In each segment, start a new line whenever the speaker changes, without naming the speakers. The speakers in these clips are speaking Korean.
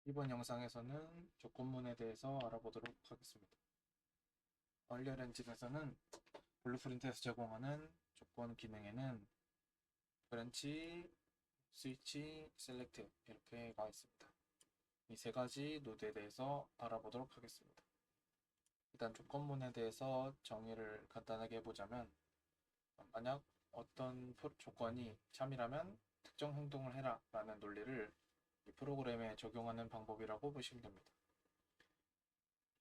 이번 영상에서는 조건문에 대해서 알아보도록 하겠습니다. 얼리어 엔진에서는 블루프린트에서 제공하는 조건 기능에는 브랜치, 스위치, 셀렉트 이렇게 나와 있습니다. 이 세 가지 노드에 대해서 알아보도록 하겠습니다. 일단 조건문에 대해서 정의를 간단하게 해보자면, 만약 어떤 조건이 참이라면 특정 행동을 해라 라는 논리를 이 프로그램에 적용하는 방법이라고 보시면 됩니다.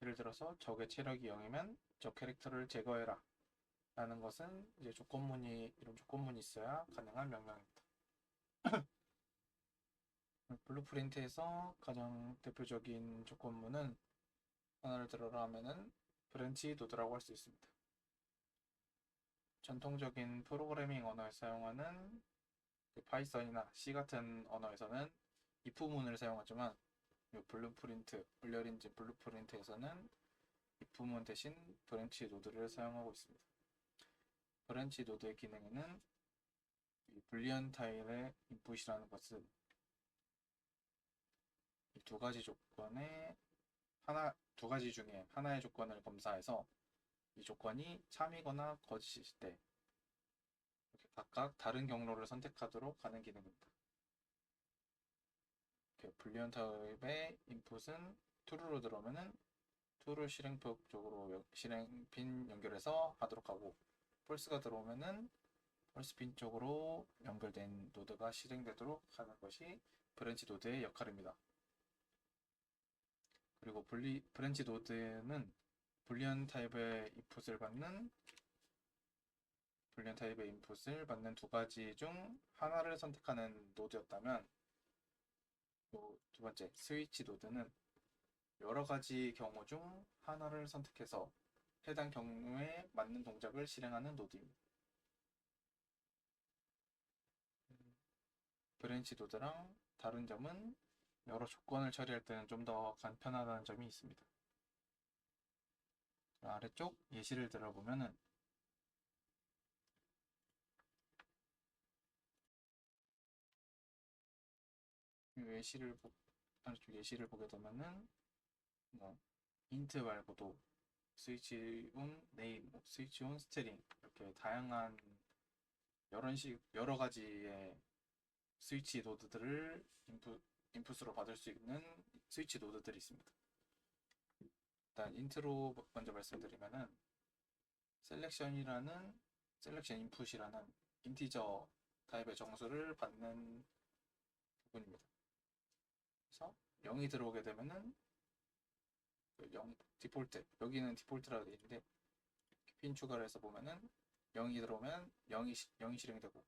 예를 들어서 적의 체력이 0이면 적 캐릭터를 제거해라 라는 것은 이제 이런 조건문이 있어야 가능한 명령입니다. 블루프린트에서 가장 대표적인 조건문은 하나를 들어라 하면은 브랜치 노드라고 할 수 있습니다. 전통적인 프로그래밍 언어에 사용하는 파이썬이나 C 같은 언어에서는 if문을 사용하지만 얼리어린진 블루프린트에서는 if문 대신 브랜치 노드를 사용하고 있습니다. 브랜치 노드의 기능에는 이 불리언 타입의 인풋이라는 것은 이 두 가지 조건의 두 가지 중에 하나의 조건을 검사해서 이 조건이 참이거나 거짓일 때 이렇게 각각 다른 경로를 선택하도록 하는 기능입니다. 불리언 타입의 인풋은 true로 들어오면은 true를 실행표 쪽으로 실행핀 연결해서 하도록 하고, false가 들어오면은 false 핀 쪽으로 연결된 노드가 실행되도록 하는 것이 브랜치 노드의 역할입니다. 그리고 브랜치 노드는 불리언 타입의 인풋을 받는 두 가지 중 하나를 선택하는 노드였다면, 두 번째 스위치 노드는 여러 가지 경우 중 하나를 선택해서 해당 경우에 맞는 동작을 실행하는 노드입니다. 브랜치 노드랑 다른 점은 여러 조건을 처리할 때는 좀 더 간편하다는 점이 있습니다. 아래쪽 예시를 들어보면은 아래쪽 예시를 보게 되면은 뭐 인트 말고도 스위치 온 네임, 스위치 온 스트링 이렇게 다양한 여러 가지의 스위치 노드들을 인풋으로 받을 수 있는 스위치 노드들이 있습니다. 일단 인트로 먼저 말씀드리면은 셀렉션 인풋이라는 인티저 타입의 정수를 받는 부분입니다. 그래서 0이 들어오게 되면은 0 디폴트, 여기는 디폴트라고 되어 있는데 핀 추가를 해서 보면은 0이 들어오면 0이 실행되고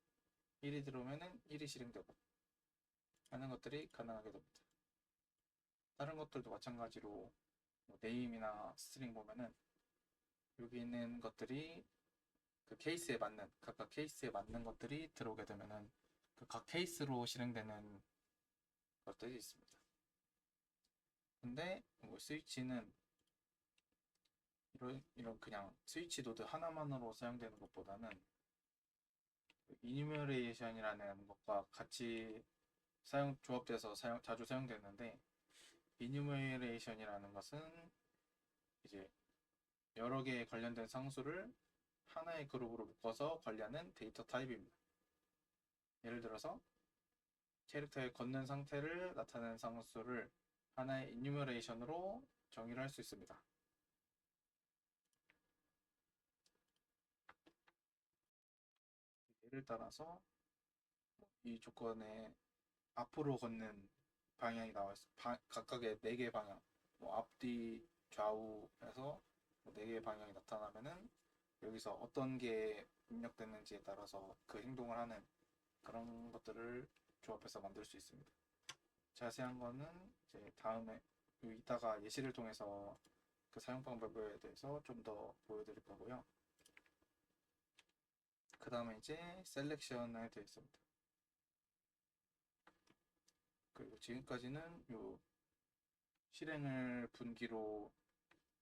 1이 들어오면은 1이 실행되고 하는 것들이 가능하게 됩니다. 다른 것들도 마찬가지로 뭐 네임이나 스트링 보면은 여기 있는 것들이 각각 케이스에 맞는 것들이 들어오게 되면은 그 각 케이스로 실행되는 것들이 있습니다. 근데 뭐 스위치는 이런 그냥 스위치 노드 하나만으로 사용되는 것보다는 이뉴머레이션이라는 것과 같이 조합돼서 자주 사용되는데, 이뉴머레이션이라는 것은 이제 여러 개의 관련된 상수를 하나의 그룹으로 묶어서 관리하는 데이터 타입입니다. 예를 들어서 캐릭터의 걷는 상태를 나타내는 상수를 하나의 이뉴머레이션으로 정의를 할 수 있습니다. 예를 따라서 이 조건에 앞으로 걷는 방향이 나와 있어. 각각의 4개의 방향, 뭐 앞뒤, 좌우에서 4개의 방향이 나타나면은 여기서 어떤 게 입력됐는지에 따라서 그 행동을 하는 그런 것들을 조합해서 만들 수 있습니다. 자세한 거는 이제 다음에 이따가 예시를 통해서 그 사용 방법에 대해서 좀 더 보여드릴 거고요. 그 다음에 이제 셀렉션에 대해 있습니다. 그리고 지금까지는 실행을 분기로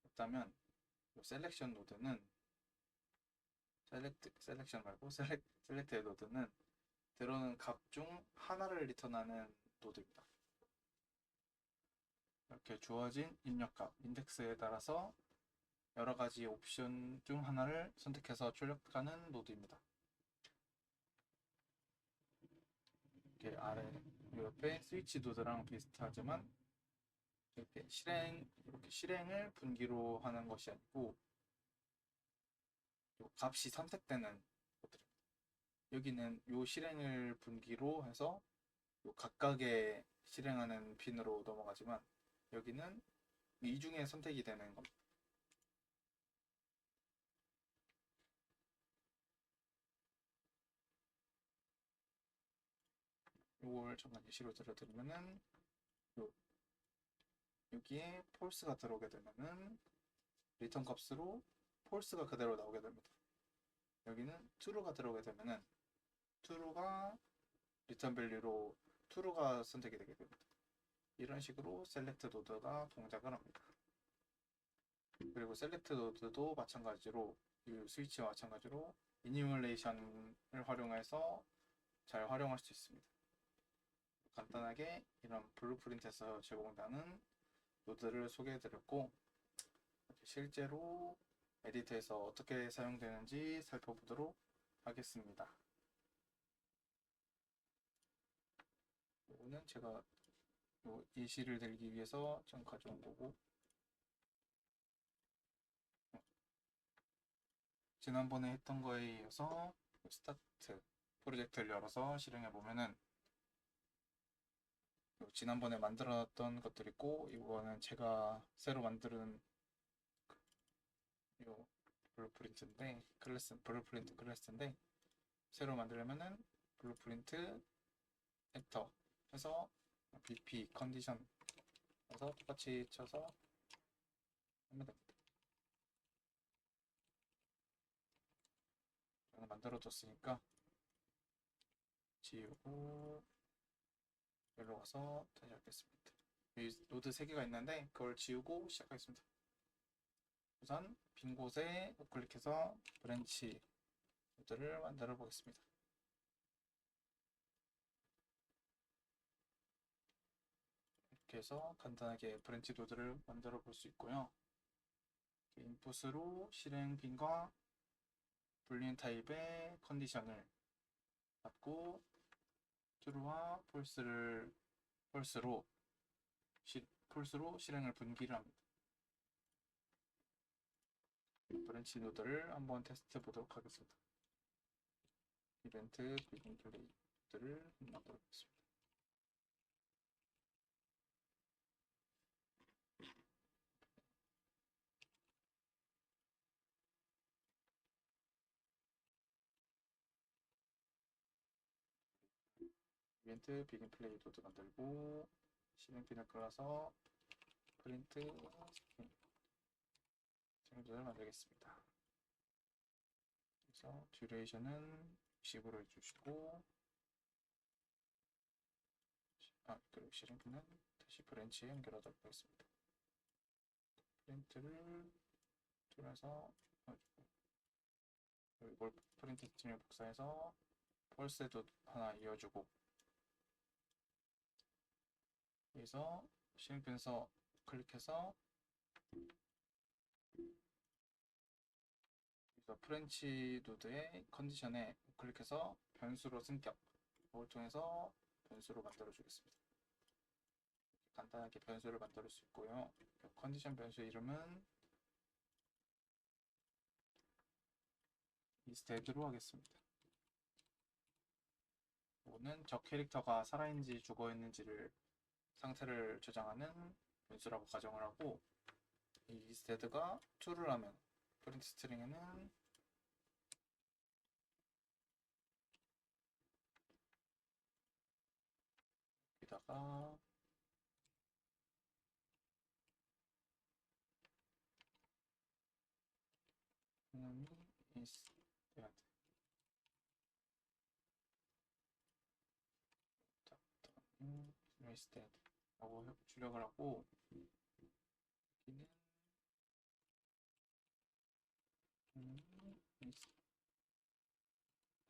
했다면, 셀렉션 노드는 셀렉션 말고 셀렉트 노드는 들어오는 값 중 하나를 리턴하는 노드입니다. 이렇게 주어진 입력값 인덱스에 따라서 여러 가지 옵션 중 하나를 선택해서 출력하는 노드입니다. 이렇게 아래 옆에 스위치 노드랑 비슷하지만 이렇게 실행을 분기로 하는 것이 아니고 값이 선택되는 것들입니다. 여기는 요 실행을 분기로 해서 요 각각의 실행하는 핀으로 넘어가지만 여기는 이 중에 선택이 되는 겁니다. 이걸 잠깐 예시로 들어드리면은 여기에 폴스가 들어오게 되면은 리턴 값으로 폴스가 그대로 나오게 됩니다. 여기는 true가 들어오게 되면은 true가 리턴 밸류로 true가 선택이 되게 됩니다. 이런 식으로 셀렉트 노드가 동작을 합니다. 그리고 셀렉트 노드도 마찬가지로 이 스위치와 마찬가지로 이니멀레이션을 활용해서 잘 활용할 수 있습니다. 간단하게 이런 블루프린트에서 제공되는 노드를 소개해드렸고 실제로 에디터에서 어떻게 사용되는지 살펴보도록 하겠습니다. 이거는 제가 예시를 들기 위해서 좀 가져온 거고 지난번에 했던 거에 이어서 스타트 프로젝트를 열어서 실행해 보면은 지난번에 만들어놨던 것들이 있고 이거는 제가 새로 만드는 요 블루프린트인데 블루프린트 클래스인데 새로 만들려면은 블루프린트 액터 해서 bp 컨디션 해서 똑같이 쳐서 하면 됩니다. 저는 만들어뒀으니까 지우고 여기로 가서 다시 하겠습니다. 여기 노드 3개가 있는데 그걸 지우고 시작하겠습니다. 우선 빈 곳에 우클릭해서 브랜치 노드를 만들어 보겠습니다. 이렇게 해서 간단하게 브랜치 노드를 만들어 볼 수 있고요. 인풋으로 실행 빈과 불리언 타입의 컨디션을 받고 true와 false로 실행을 분기를 합니다. 브랜치 노드를 한번 테스트 보도록 하겠습니다. 이벤트 비긴 플레이를 만들어 보겠습니다. 이벤트 비긴 플레이 노드 만들고 실행핀을 끌어서 프린트 실행도를 만들겠습니다. 그래서 듀레이션은 60으로 해주시고 그리고 실행핀은 다시 브랜치에 연결하도록 하겠습니다. 프린트를 뚫어서 이걸 프린트 스트링을 복사해서 펄스에도 하나 이어주고 여기서 실행핀에서 클릭해서 프렌치 노드의 컨디션에 클릭해서 변수로 승격 이걸 통해서 변수로 만들어 주겠습니다. 간단하게 변수를 만들 수 있고요. 컨디션 변수 이름은 instead로 하겠습니다. 이거는 저 캐릭터가 살아있는지 죽어있는지를 상태를 저장하는 변수라고 가정을 하고 이 instead가 true를 하면 프린트 스트링에는 여기다가 instead instead 라고 출력을 하고 여기는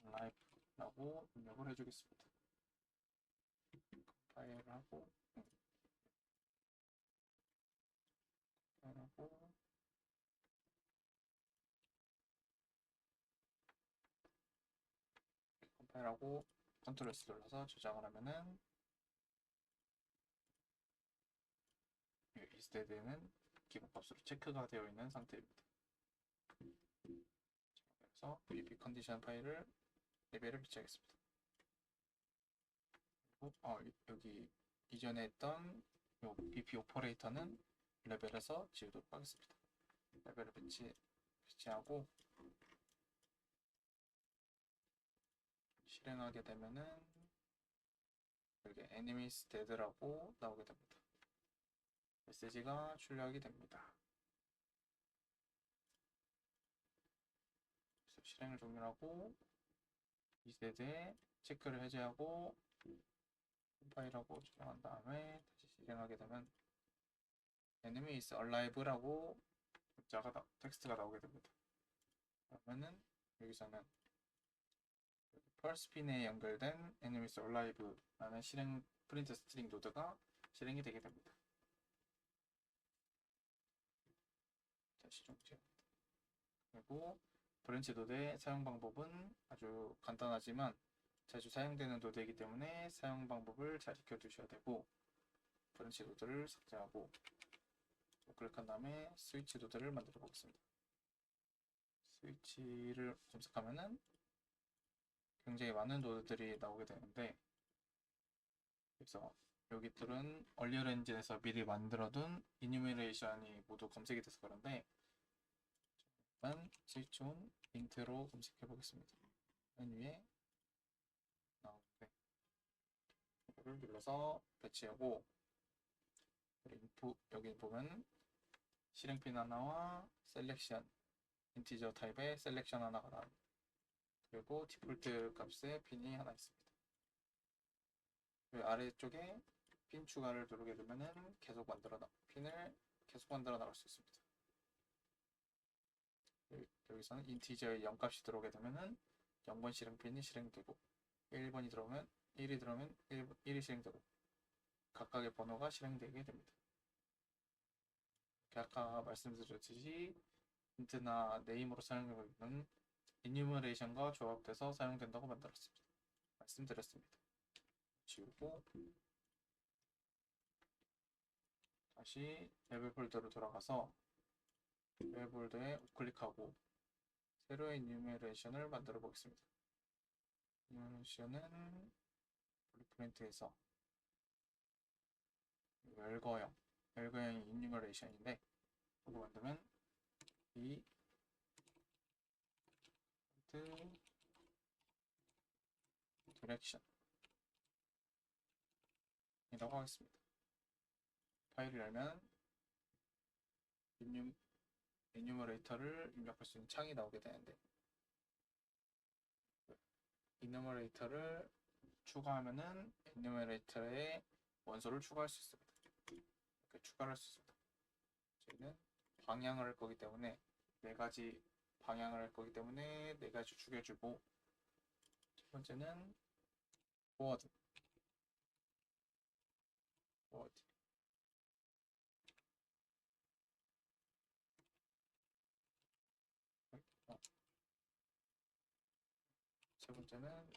life라고 입력을 해주겠습니다. 파일을 하고 하고 컴파일하고 컨트롤 S 눌러서 저장을 하면은 이스테드는 기본값으로 체크가 되어 있는 상태입니다. 그래서 VP 컨디션 파일을 레벨을 배치하겠습니다. 그리고 여기 이전에 했던 요 VP 오퍼레이터는 레벨에서 지우도록 하겠습니다. 레벨을 배치하고 실행하게 되면은 여기 enemies dead라고 나오게 됩니다. 메시지가 출력이 됩니다. 그래서 실행을 종료하고 이 세대에 체크를 해제하고 컴파일하고 저장한 다음에 다시 실행하게 되면 enemy is alive라고 텍스트가 나오게 됩니다. 그러면은 여기서는 펄스핀에 연결된 enemy is alive라는 실행 프린트 스트링 노드가 실행이 되게 됩니다. 다시 정지합니다. 그리고 브랜치 노드의 사용 방법은 아주 간단하지만 자주 사용되는 노드이기 때문에 사용 방법을 잘 익혀두셔야 되고, 브랜치 노드를 삭제하고 우클릭한 다음에 스위치 노드를 만들어 보겠습니다. 스위치를 검색하면은 굉장히 많은 노드들이 나오게 되는데, 그래서 여기들은 얼리어 엔진에서 미리 만들어둔 이뉴메레이션이 모두 검색이 돼서 그런데 일단 스위치 온 인트로 검색해 보겠습니다. 맨 위에 나오는데 이거를 눌러서 배치하고, 여기 보면 실행핀 하나와 셀렉션, 인티저 타입의 셀렉션 하나가 나옵니다. 그리고 디폴트 값의 핀이 하나 있습니다. 그 아래쪽에 핀 추가를 누르게 되면은 핀을 계속 만들어 나갈 수 있습니다. 여기서는 인티저의 0값이 들어오게 되면은 0번 실행핀이 실행되고 1번이 들어오면 1이 실행되고 각각의 번호가 실행되게 됩니다. 아까 말씀드렸듯이 인트나 네임으로 사용되고 있는 이뉴머레이션과 조합돼서 사용된다고 말씀드렸습니다. 지우고 다시 레벨 폴더로 돌아가서 레벨 폴더에 우클릭하고 새로의 이뉴머레이션을 만들어 보겠습니다. 이뉴머레이션은 블루프린트에서 열거형이 이뉴머레이션인데, 이거 만들면 이 디렉션 이라고 하겠습니다. 파일을 열면 이뉴머레이터를 입력할 수 있는 창이 나오게 되는데, 이뉴머레이터를 추가하면은 이뉴머레이터에 원소를 추가할 수 있습니다. 이렇게 추가를 할 수 있습니다. 저희는 방향을 할 거기 때문에 4가지 방향을 할 거기 때문에 4가지 죽여주고, 첫 번째는 포워드 세 번째는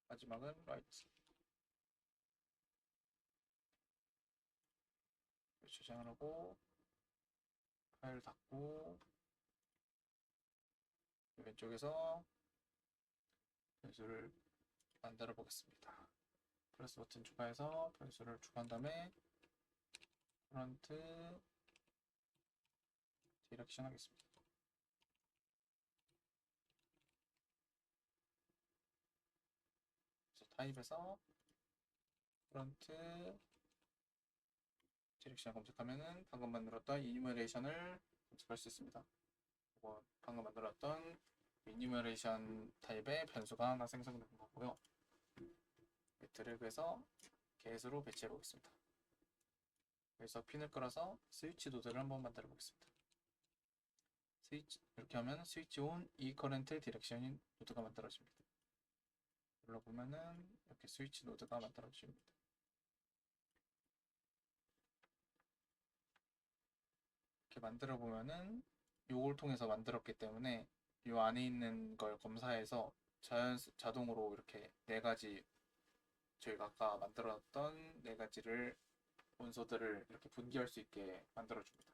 마지막은 라이트. 저장을 하고 파일 닫고 왼쪽에서 변수를 만들어 보겠습니다. 플러스 버튼 추가해서 변수를 추가한 다음에 프론트 디렉션 하겠습니다. 그래서 타입에서 프론트 디렉션 검색하면은 방금 만들었던 이뉴머레이션을 검색할 수 있습니다. 방금 만들었던 이뉴머레이션 타입의 변수가 하나 생성된 거고요. 드래그해서 get으로 배치해 보겠습니다. 그래서 핀을 끌어서 스위치 노드를 한번 만들어 보겠습니다. 이렇게 하면 스위치 온 이커런트 디렉션 노드가 만들어집니다. 눌러보면은 이렇게 스위치 노드가 만들어집니다. 이렇게 만들어 보면은 요걸 통해서 만들었기 때문에 요 안에 있는 걸 검사해서 자동으로 이렇게 네 가지 저희가 아까 만들었던 네 가지를 원소들을 이렇게 분기할 수 있게 만들어 줍니다.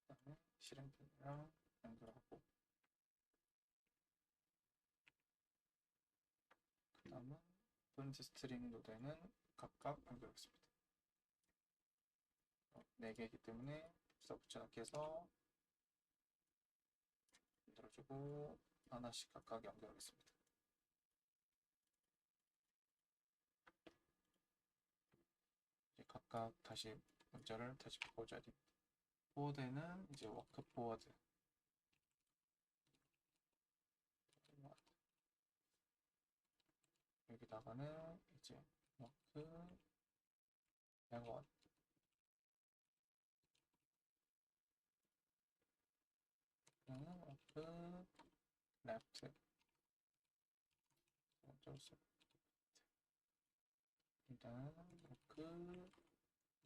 그다음에 실행편이랑 연결하고 그다음은 프론트 스트링 노드에는 각각 연결하겠습니다. 4개이기 때문에 붙여넣기 해서 만들어주고 하나씩 각각 연결하겠습니다. 이제 각각 다시 문자를 다시 바꿔줘야 됩니다. 포워드에는 이제 워크 포워드 여기다가는 이제 워크 백원 워크 레프트 어쩔 수 없다. 일단 워크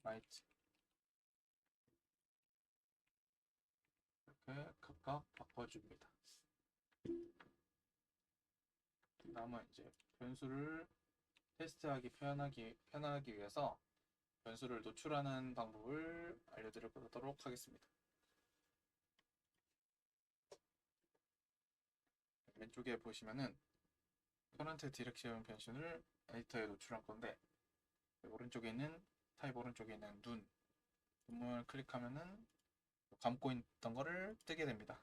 라이트 이렇게 각각 바꿔줍니다. 다음은 이제 변수를 테스트하기 편하기 위해서 변수를 노출하는 방법을 알려드리도록 하겠습니다. 왼쪽에 보시면은 current direction 변수를 에디터에 노출한 건데 오른쪽에 있는 타입 오른쪽에 있는 눈을 클릭하면은 감고 있던 거를 뜨게 됩니다.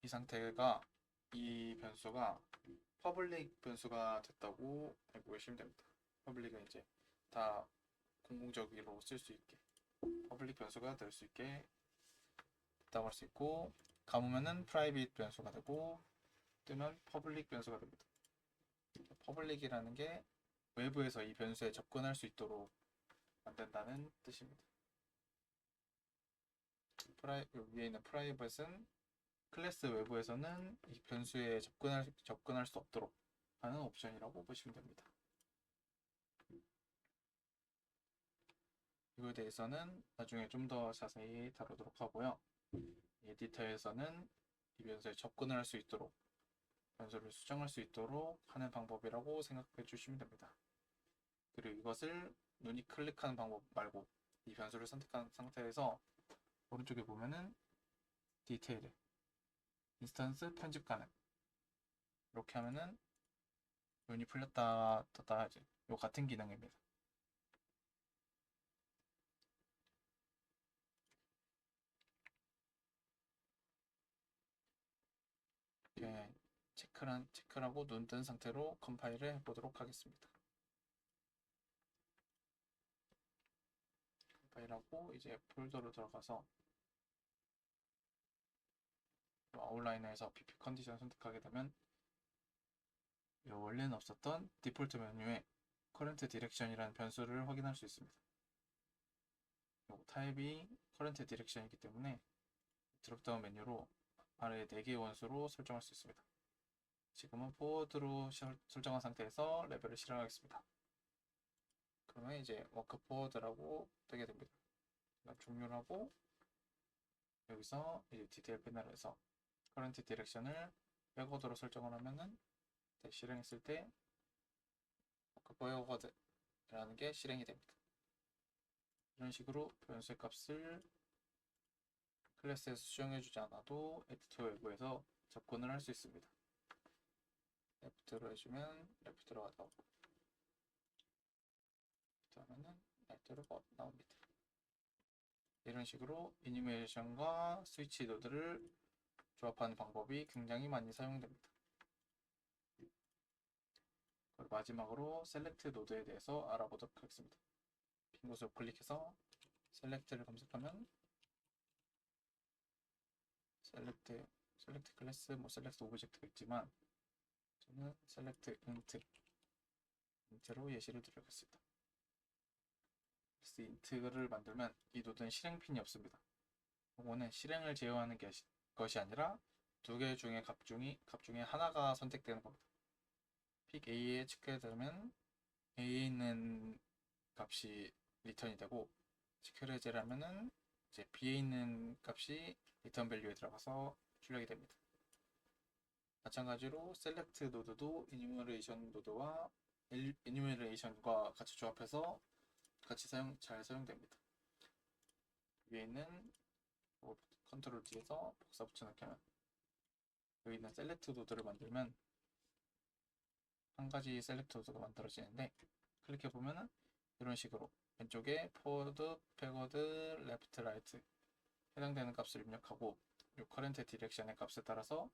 이 상태가 이 변수가 퍼블릭 변수가 됐다고 알고 계시면 됩니다. 퍼블릭은 이제 다 공공적으로 쓸 수 있게 퍼블릭 변수가 될 수 있게 됐다고 할 수 있고 감으면은 프라이빗 변수가 되고 뜨면 퍼블릭 변수가 됩니다. 퍼블릭이라는 게 외부에서 이 변수에 접근할 수 있도록 만든다는 뜻입니다. 위에 있는 프라이빗은 클래스 외부에서는 이 변수에 접근할 수 없도록 하는 옵션이라고 보시면 됩니다. 이거에 대해서는 나중에 좀 더 자세히 다루도록 하고요. 에디터에서는 이 변수에 접근을 할 수 있도록 변수를 수정할 수 있도록 하는 방법이라고 생각해 주시면 됩니다. 그리고 이것을 눈이 클릭하는 방법 말고 이 변수를 선택한 상태에서 오른쪽에 보면은 디테일 인스턴스 편집 가능 이렇게 하면은 눈이 풀렸다 떴다 하지 요 같은 기능입니다. 이렇게 체크하고 눈 뜬 상태로 컴파일을 해보도록 하겠습니다. 컴파일하고 이제 폴더로 들어가서 아웃라이너에서 pp 컨디션 선택하게 되면 원래는 없었던 디폴트 메뉴에 current direction이라는 변수를 확인할 수 있습니다. 타입이 current direction이기 때문에 드롭다운 메뉴로 아래 4개의 원수로 설정할 수 있습니다. 지금은 포워드로 설정한 상태에서 레벨을 실행하겠습니다. 그러면 이제 워크 포워드라고 뜨게 됩니다. 종료를 하고 여기서 이제 디테일 패널에서 current direction을 백워드로 설정을 하면은 실행했을 때 워크 포워드라는 게 실행이 됩니다. 이런 식으로 변수의 값을 클래스에서 수정해주지 않아도 에디터 외부에서 접근을 할 수 있습니다. 레프트로 해주면 레프트로 나오고 하면은 라이트로 나옵니다. 이런 식으로 애니메이션과 스위치 노드를 조합하는 방법이 굉장히 많이 사용됩니다. 그리고 마지막으로 셀렉트 노드에 대해서 알아보도록 하겠습니다. 빈 곳을 클릭해서 셀렉트를 검색하면 셀렉트 클래스, 셀렉트 오브젝트가 있지만 저는 셀렉트 인트로 예시를 드리겠습니다. 인트를 만들면 이 노드는 실행핀이 없습니다. 이거는 실행을 제어하는 것이 아니라 2개 중에 값 중에 하나가 선택되는 겁니다. 픽 A에 체크되면 A에 있는 값이 리턴이 되고, 시큐리즈라면은 이제 B에 있는 값이 리턴 밸류에 들어가서 출력이 됩니다. 마찬가지로 셀렉트 노드도 이뉴머레이션 노드와 이뉴머레이션과 같이 조합해서 같이 잘 사용됩니다. 위에 있는 컨트롤 D에서 복사 붙여넣기 하면 여기 있는 셀렉트 노드를 만들면 한 가지 셀렉트 노드가 만들어지는데, 클릭해 보면은 이런 식으로 왼쪽에 포워드, 백워드, 레프트, 라이트 해당되는 값을 입력하고 이 커런트 디렉션의 값에 따라서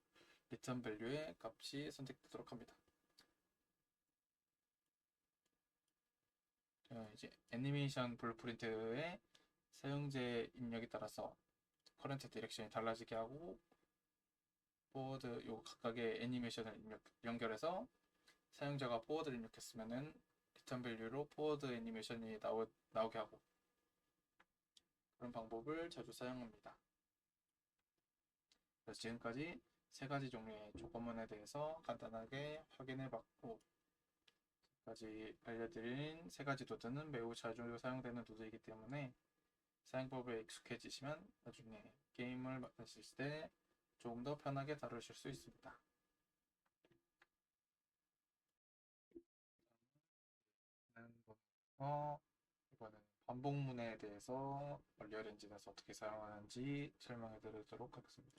리턴 밸류의 값이 선택되도록 합니다. 이제 애니메이션 블루프린트의 사용자 입력에 따라서 커런트 디렉션이 달라지게 하고, 포워드 요 각각의 애니메이션을 연결해서 사용자가 포워드를 입력했으면은 리턴 밸류로 포워드 애니메이션이 나오게 하고, 그런 방법을 자주 사용합니다. 그래서 지금까지 세 가지 종류의 조건문에 대해서 간단하게 확인해 봤고, 지금까지 알려드린 세 가지 노드는 매우 자주 사용되는 노드이기 때문에 사용법에 익숙해지시면 나중에 게임을 하실 때 조금 더 편하게 다루실 수 있습니다. 이번에는 반복문에 대해서 얼리얼 엔진에서 어떻게 사용하는지 설명해 드리도록 하겠습니다.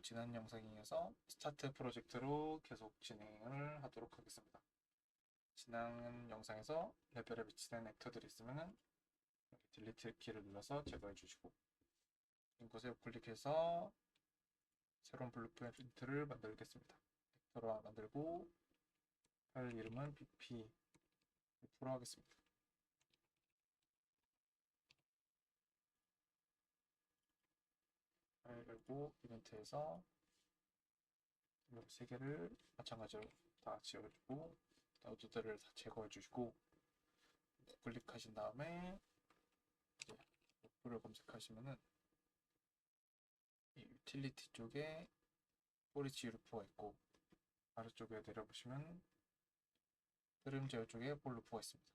지난 영상에 이어서 스타트 프로젝트로 계속 진행을 하도록 하겠습니다. 지난 영상에서 레벨에 배치된 액터들이 있으면 딜리트 키를 눌러서 제거해 주시고, 이곳에 클릭해서 새로운 블루프린트를 만들겠습니다. 액터로 만들고 파일 이름은 bp 프로 하겠습니다. 파일 열고 이벤트에서 이 세 개를 마찬가지로 다 지워주고 노드들을 다 제거해 주시고, 클릭하신 다음에 이제 루프를 검색하시면은 이 유틸리티 쪽에 포리치 루프가 있고, 아래쪽에 내려보시면 흐름 제어 쪽에 폴 루프가 있습니다.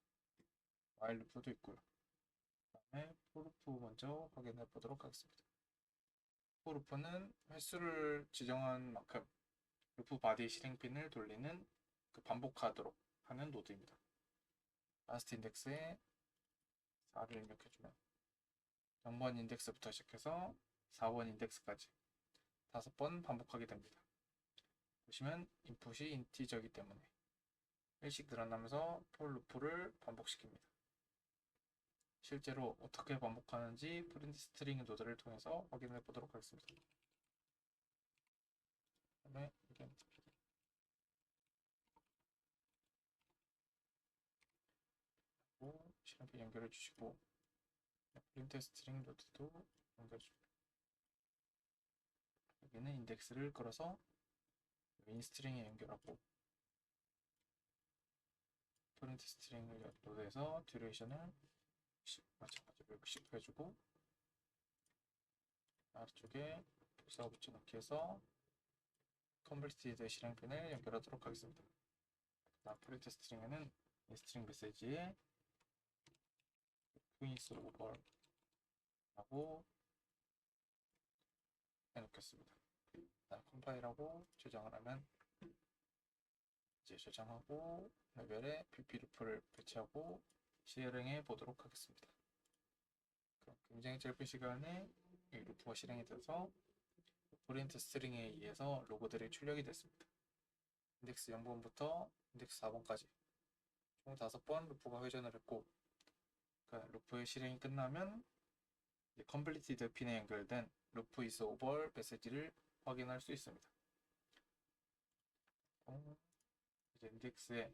와일 루프도 있고요. 그 다음에 폴 루프 먼저 확인해 보도록 하겠습니다. 폴 루프는 횟수를 지정한 만큼 루프 바디 실행핀을 돌리는 그 반복하도록 하는 노드입니다. 라스트 인덱스에 4를 입력해주면 0번 인덱스부터 시작해서 4번 인덱스까지 5번 반복하게 됩니다. 보시면 인풋이 인티저이기 때문에 1씩 늘어나면서 폴 루프를 반복시킵니다. 실제로 어떻게 반복하는지 프린트 스트링 노드를 통해서 확인해 보도록 하겠습니다. 그다음에 실행핀 연결해 주시고, 프린트 스트링 노드도 연결해 줍니다. 여기는 인덱스를 끌어서 메인 스트링에 연결하고, 프린트 스트링 노드에서 듀레이션을 마찬가지로 60 해주고, 아래쪽에 복사 붙여넣기 해서 컴플리티드 실행핀을 연결하도록 하겠습니다. 다음 프린트 스트링에는 이 스트링 메시지에 finish over 라고 해놓겠습니다. 컴파일하고 저장을 하면 이제 저장하고 레벨에 bp 루프를 배치하고 실행해 보도록 하겠습니다. 그럼 굉장히 짧은 시간에 이 루프가 실행이 돼서 프린트 스트링에 의해서 로고들이 출력이 됐습니다. 인덱스 0번부터 인덱스 4번까지 총 5번 루프가 회전을 했고, 그 루프의 실행이 끝나면 컴플리티드 핀에 연결된 루프 is over 메시지를 확인할 수 있습니다. 이제 인덱스에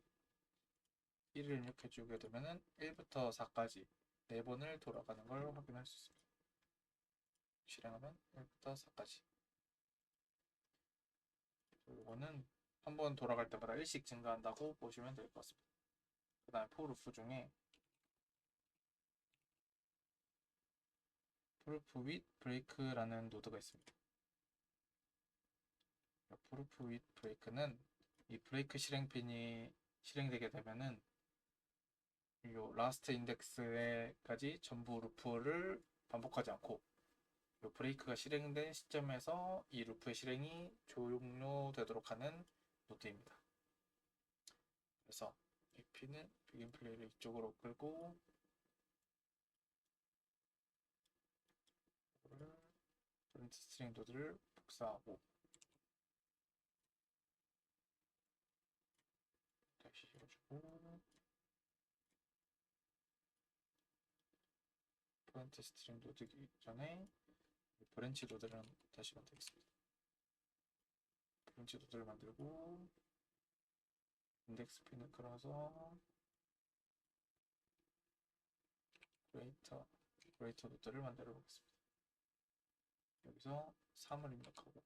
1을 입력해 주게 되면 1부터 4까지 4번을 돌아가는 걸 확인할 수 있습니다. 실행하면 1부터 4까지. 이거는 한번 돌아갈 때마다 1씩 증가한다고 보시면 될 것 같습니다. 그 다음에 for 루프 중에 proof with break라는 노드가 있습니다. proof with break는 이 브레이크 실행핀이 실행되게 되면은 요 라스트 인덱스에까지 전부 루프를 반복하지 않고 요 브레이크가 실행된 시점에서 이 루프의 실행이 종료되도록 하는 노드입니다. 그래서 이 핀은 비긴 플레이를 이쪽으로 끌고 프린트 스트링 노드를 복사하고 다시 씌워주고 프린트 스트링 노드기 전에 브랜치 노드를 다시 만들겠습니다. 브랜치 노드를 만들고 인덱스 핀을 끌어서 그레이터 노드를 만들어 보겠습니다. 여기서 3을 입력하고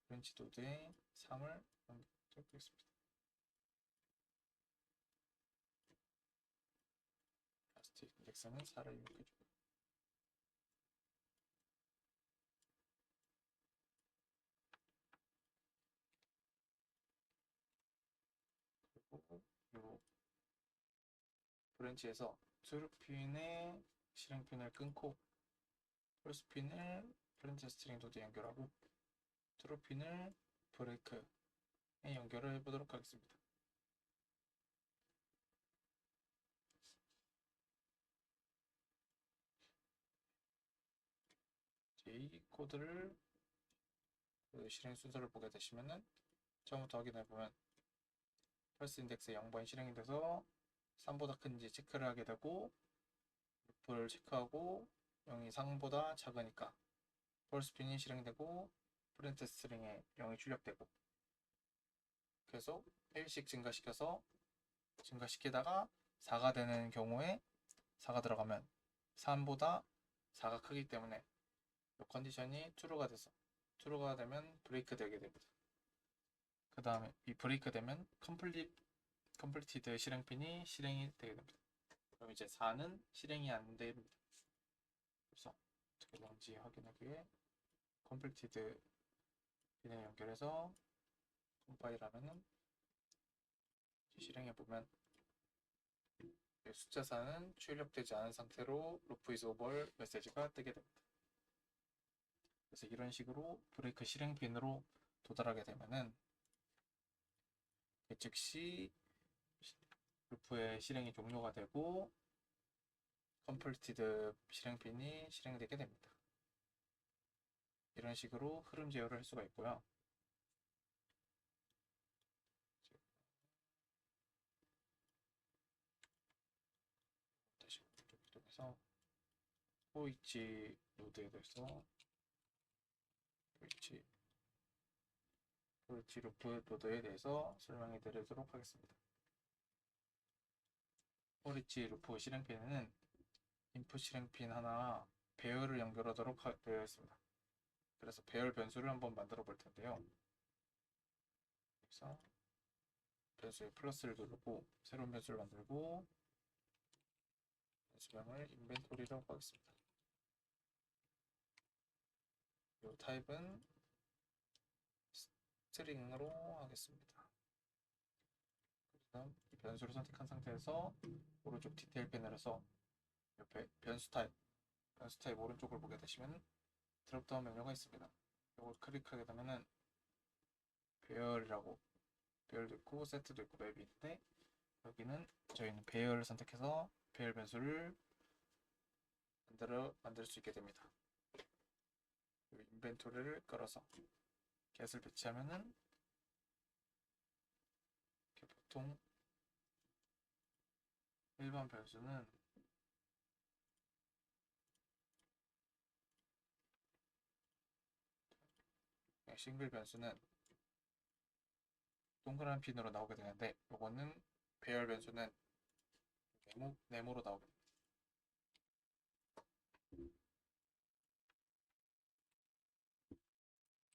브랜치 노드에 3을 만들어 보겠습니다. 라스트 인덱스는 4를 입력해주고 그리고 요 브랜치에서 트루핀의 실행핀을 끊고 펄스핀을 프린트 스트링 노드에 연결하고 트루핀을 브레이크에 연결을 해보도록 하겠습니다. 이 코드를 실행 순서를 보게 되시면은 처음부터 확인해보면 펄스 인덱스 0번이 실행이 돼서 3보다 큰지 체크를 하게 되고 루프를 체크하고 0이 3보다 작으니까 펄스핀이 실행되고 프린트 스트링에 0이 출력되고 계속 1씩 증가시키다가 4가 되는 경우에 4가 들어가면 3보다 4가 크기 때문에 이 컨디션이 true가 돼서 true가 되면 브레이크 되게 됩니다. 그 다음에 이 브레이크 되면 completed 실행핀이 실행이 되게 됩니다. 그럼 이제 4는 실행이 안 됩니다. 그래서 어떻게 되는지 확인하기 위해 completed 핀에 연결해서 컴파일 하면은 실행해 보면 숫자 4는 출력되지 않은 상태로 loop is over 메시지가 뜨게 됩니다. 그래서 이런 식으로 브레이크 실행핀으로 도달하게 되면은 즉시 루프의 실행이 종료가 되고 completed 실행핀이 실행되게 됩니다. 이런 식으로 흐름 제어를 할 수가 있고요. 다시 이동해서 포이치 노드에 대해서 포이치 루프 노드에 대해서 설명해 드리도록 하겠습니다. 포이치 루프 실행핀에는 인풋 실행핀 하나 배열을 연결하도록 되어 있습니다. 그래서 배열 변수를 한번 만들어 볼 텐데요. 그래서 변수에 플러스를 누르고 새로운 변수를 만들고 변수명을 인벤토리라고 하겠습니다. 이 타입은 스트링으로 하겠습니다. 그다음 이 변수를 선택한 상태에서 오른쪽 디테일 패널에서 옆에 변수 타입 오른쪽을 보게 되시면 드롭다운 메뉴가 있습니다. 이걸 클릭하게 되면은 배열이라고 배열도 있고 세트도 있고 맵이 있는데 여기는 저희는 배열을 선택해서 배열 변수를 만들 수 있게 됩니다. 인벤토리를 끌어서 get을 배치하면은 이렇게 보통 일반 변수는 싱글 변수는 동그란 핀으로 나오게 되는데 요거는 배열 변수는 네모로 나오게 됩니다.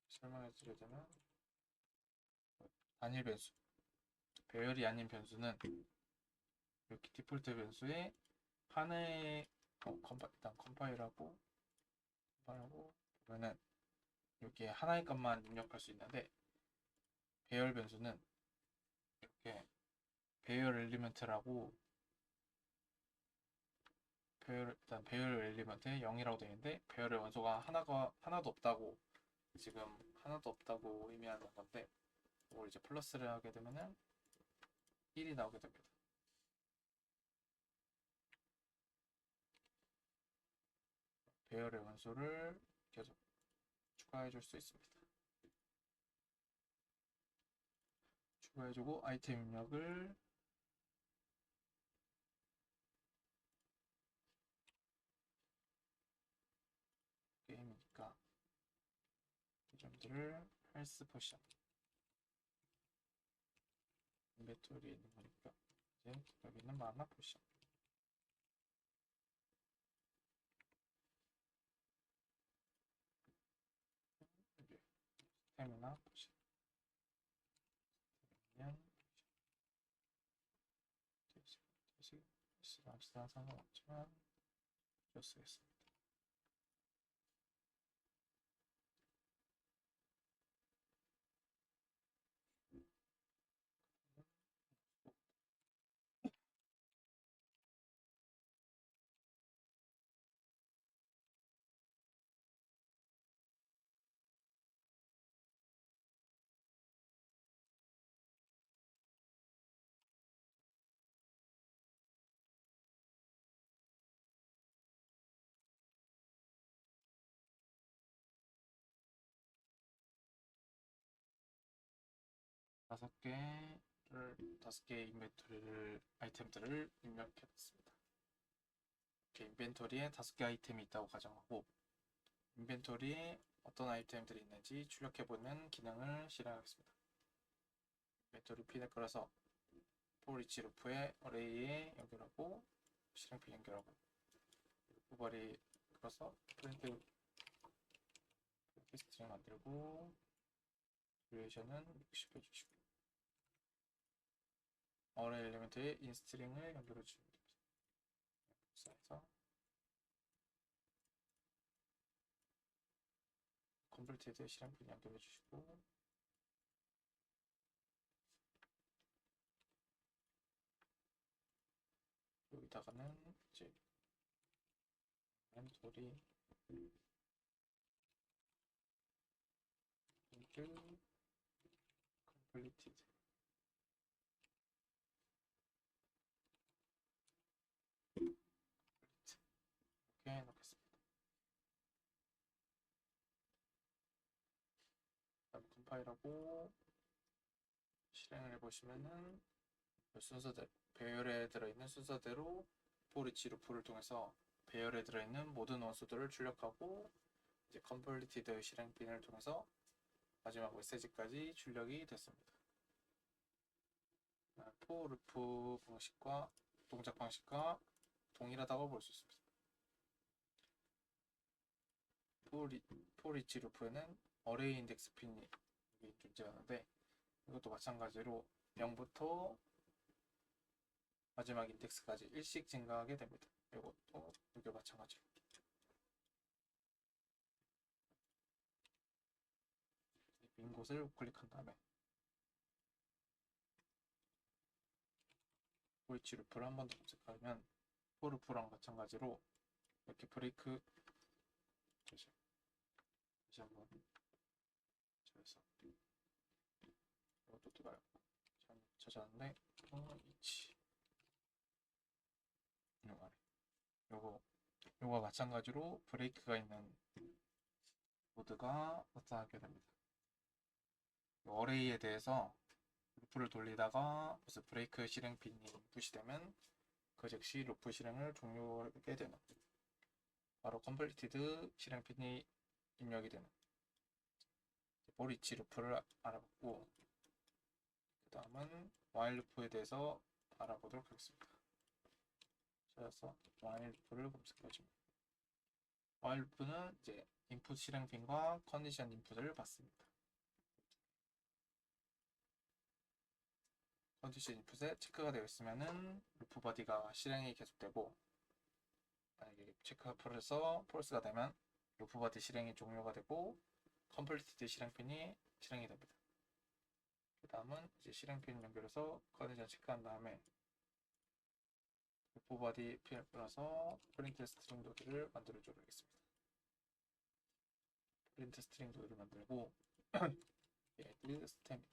설명해 드리자면 단일 변수 배열이 아닌 변수는 이렇게 디폴트 변수에 하나의 일단 컴파일하고 보면은 이렇게 하나의 값만 입력할 수 있는데 배열 변수는 이렇게 배열 엘리먼트라고 일단 배열 엘리먼트에 0이라고 되어 있는데 배열의 원소가 하나도 없다고 지금 하나도 없다고 의미하는 건데 이걸 이제 플러스를 하게 되면은 1이 나오게 됩니다. 배열의 원소를 계속 추가해 줄 수 있습니다. 추가해주고 아이템 입력을 게임이니까 이 점들을 헬스 포션 인벤토리에 있는 거니까 이제 여기 있는 마나 포션 여기 스태미나 포션 그냥 시간 상관없지만 쓰겠습니다. 다섯 개의 인벤토리를 아이템들을 입력했습니다. 이렇게 인벤토리에 5개 아이템이 있다고 가정하고 인벤토리에 어떤 아이템들이 있는지 출력해보는 기능을 실행하겠습니다. 인벤토리 핀을 끌어서 for each 루프의 어레이에 연결하고 실행핀 연결하고 루프 버리 끌어서 프린트 스트링 만들고 듀레이션은 60 해주시고 어레이 엘리먼트에 인스트링을 연결해 주시면 됩니다. 복사해서 컴플리티드 실행핀 연결해 주시고 여기다가는 이제 인벤토리 링크 컴플리티드 이렇게 해놓겠습니다. 다음 컴파일하고 실행을 해보시면은 순서대로 배열에 들어있는 순서대로 for each 루프를 통해서 배열에 들어있는 모든 원소들을 출력하고 이제 completed 실행핀을 통해서 마지막 메시지까지 출력이 됐습니다. for 루프 방식과 동작 방식과 동일하다고 볼 수 있습니다. for each 루프에는 어레이 인덱스 핀이 존재하는데 이것도 마찬가지로 0부터 마지막 인덱스까지 1씩 증가하게 됩니다. 이것도 이게 마찬가지로 빈 곳을 우클릭한 다음에 for each 루프를 한 번 더 검색하면 for 루프랑 마찬가지로 이렇게 브레이크 다시 한번 저에서 이것도 들어가요. 찾았는데 이치 요거 마찬가지로 브레이크가 있는 모드가 나타나게 됩니다. 어레이에 대해서 루프를 돌리다가 무슨 브레이크 실행핀이 부시되면 그 즉시 루프 실행을 종료하게 되는 바로 컴플리티드 실행핀이 입력이 되는 for each 루프를 알아봤고 그 다음은 while 루프에 대해서 알아보도록 하겠습니다. 그래서 while 루프를 검색해줍니다. while 루프는 이제 인풋 실행핀과 컨디션 인풋을 받습니다. 컨디션 인풋에 체크가 되어 있으면은 루프 버디가 실행이 계속되고 만약에 체크가 폴스가 되면 루프 버디 실행이 종료가 되고 컴플리티드 실행핀이 실행이 됩니다. 그 다음은 이제 실행핀 연결해서 컨디션 체크한 다음에 보바디 플러서 프린트 스트링 노드를 만들어 주도록 하겠습니다. 프린트 스트링 노드를 만들고 add 스템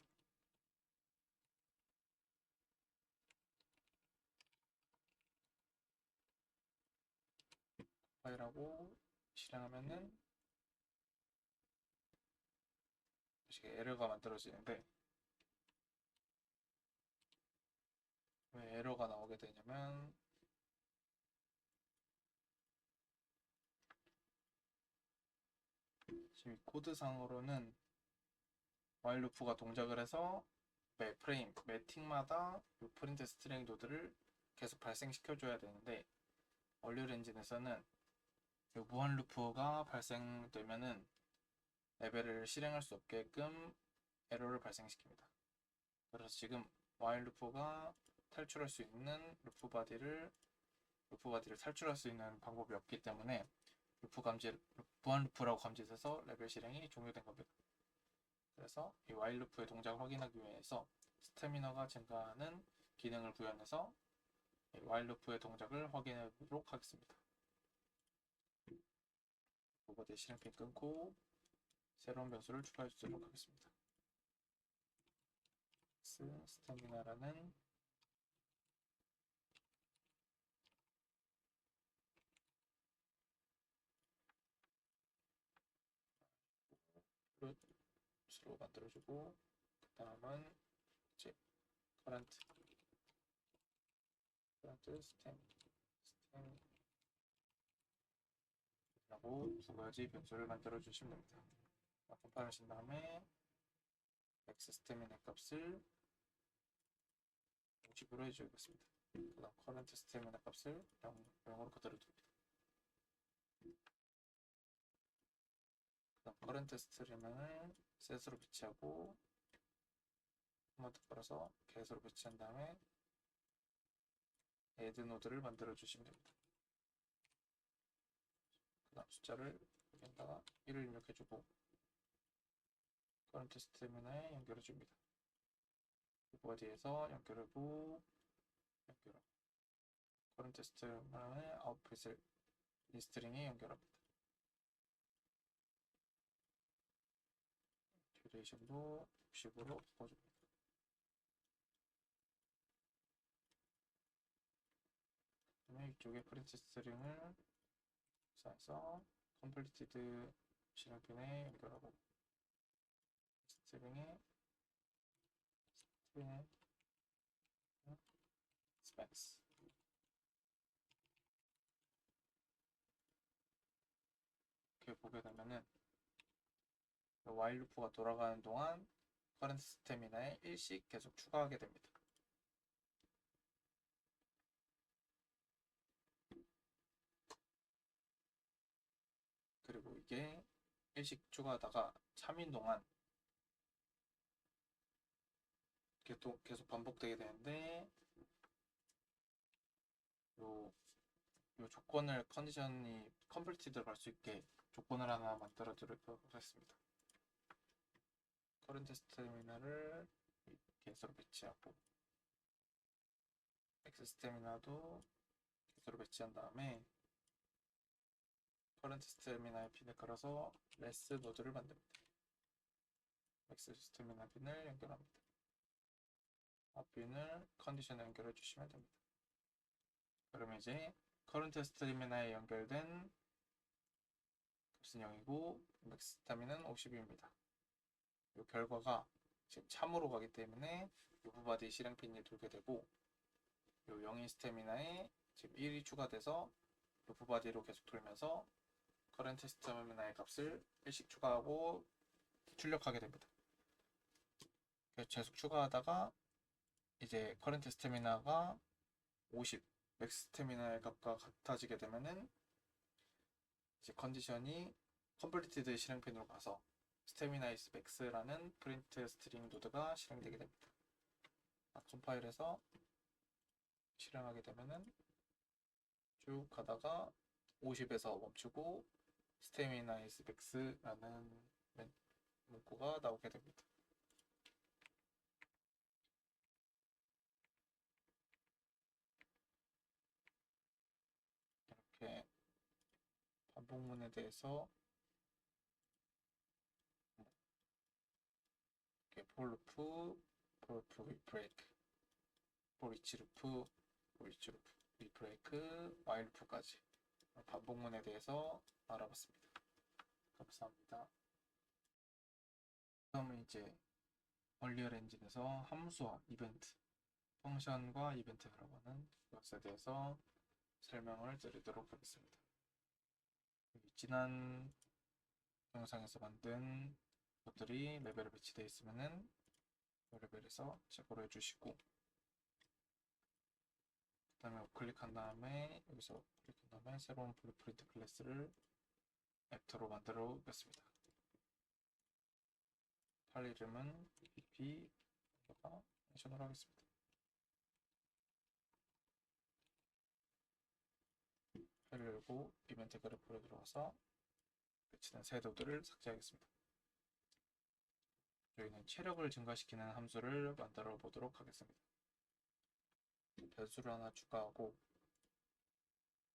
파일하고 실행하면은 에러가 만들어지는데, 왜 에러가 나오게 되냐면 지금 코드상으로는 while 루프가 동작을 해서 매 프레임, 매 틱마다 이 프린트 스트링 노드를 계속 발생시켜 줘야 되는데, 얼리얼 엔진에서는 이 무한 루프가 발생되면은 레벨을 실행할 수 없게끔 에러를 발생시킵니다. 그래서 지금 while 루프가 탈출할 수 있는 루프 바디를 탈출할 수 있는 방법이 없기 때문에 무한 루프라고 감지돼서 레벨 실행이 종료된 겁니다. 그래서 이 while 루프의 동작을 확인하기 위해서 스태미너가 증가하는 기능을 구현해서 이 while 루프의 동작을 확인해 보도록 하겠습니다. 로봇의 실행핀 끊고 새로운 변수를 추가해 주도록 하겠습니다. 스태미나라는 루트로 만들어주고, 그 다음은 이제 current 스템이라고 두 가지 변수를 만들어 주시면 됩니다. 컴파일 하신 다음에 x 스태미나 값을 50으로 해주겠습니다. 그 다음 current 스태미나 값을 0으로 그대로 둡니다. 그 다음 current 스태미나를 셋으로 배치하고 한번 더 걸어서 get으로 배치한 다음에 add 노드를 만들어 주시면 됩니다. 그 다음 숫자를 여기다가 1을 입력해주고 current 스태미나에 연결해 줍니다. 보디에서 연결하고 연결하고 current 스태미나의 아웃풋을 리스트링에 연결합니다. 듀레이션도 60으로 바꿔줍니다. 그다음에 이쪽에 프린트 스트링을 쌓아서 completed 실행핀에 연결하고 스트링에 스펜스 이렇게 보게 되면은 while 루프가 돌아가는 동안 current 스태미나에 1씩 계속 추가하게 됩니다. 그리고 이게 1씩 추가하다가 참인 동안 계속 반복되게 되는데, 요 조건을 컨디션이 컴플리티드로 갈 수 있게 조건을 하나 만들어 드리도록 하겠습니다. 커런트 스태미나를 개수로 배치하고 x 스태미나도 개수로 배치한 다음에 커런트 스태미나의 핀을 걸어서 레스 노드를 만듭니다. x 스태미나 핀을 연결합니다. 앞핀을 컨디션에 연결해 주시면 됩니다. 그러면 이제 커런트 스태미나에 연결된 값은 0이고 맥스 스태미나는 50입니다. 이 결과가 지금 참으로 가기 때문에 루프바디 실행핀이 돌게 되고, 이 0인 스태미나에 지금 1이 추가돼서 루프바디로 계속 돌면서 커런트 스태미나의 값을 1씩 추가하고 출력하게 됩니다. 계속 추가하다가 이제 커런트 스태미나가 50 맥스 스태미나의 값과 같아지게 되면은 이제 컨디션이 컴플리티드 실행핀으로 가서 스태미나 is max라는 프린트 스트링 노드가 실행되게 됩니다. 컴파일해서 실행하게 되면은 쭉 가다가 50에서 멈추고 스태미나 is max라는 문구가 나오게 됩니다. 반복문에 대해서 for 루프, for 루프 with break, for each 루프, for each 루프 with break, while 루프까지 반복문에 대해서 알아봤습니다. 감사합니다. 다음은 이제 얼리얼 엔진에서 함수와 이벤트, 펑션과 이벤트라고 하는 것에 대해서 설명을 드리도록 하겠습니다. 지난 영상에서 만든 것들이 레벨에 배치되어 있으면은 그 레벨에서 제거를 해주시고, 그 다음에 우클릭한 다음에 여기서 클릭한 다음에 새로운 블루프린트 클래스를 앱터로 만들어 보겠습니다. 파일 이름은 pp.가 멘션으로 하겠습니다. 파일을 열고 이벤트 그래프로 들어가서 배치된 새 노드를 삭제하겠습니다. 저희는 체력을 증가시키는 함수를 만들어 보도록 하겠습니다. 변수를 하나 추가하고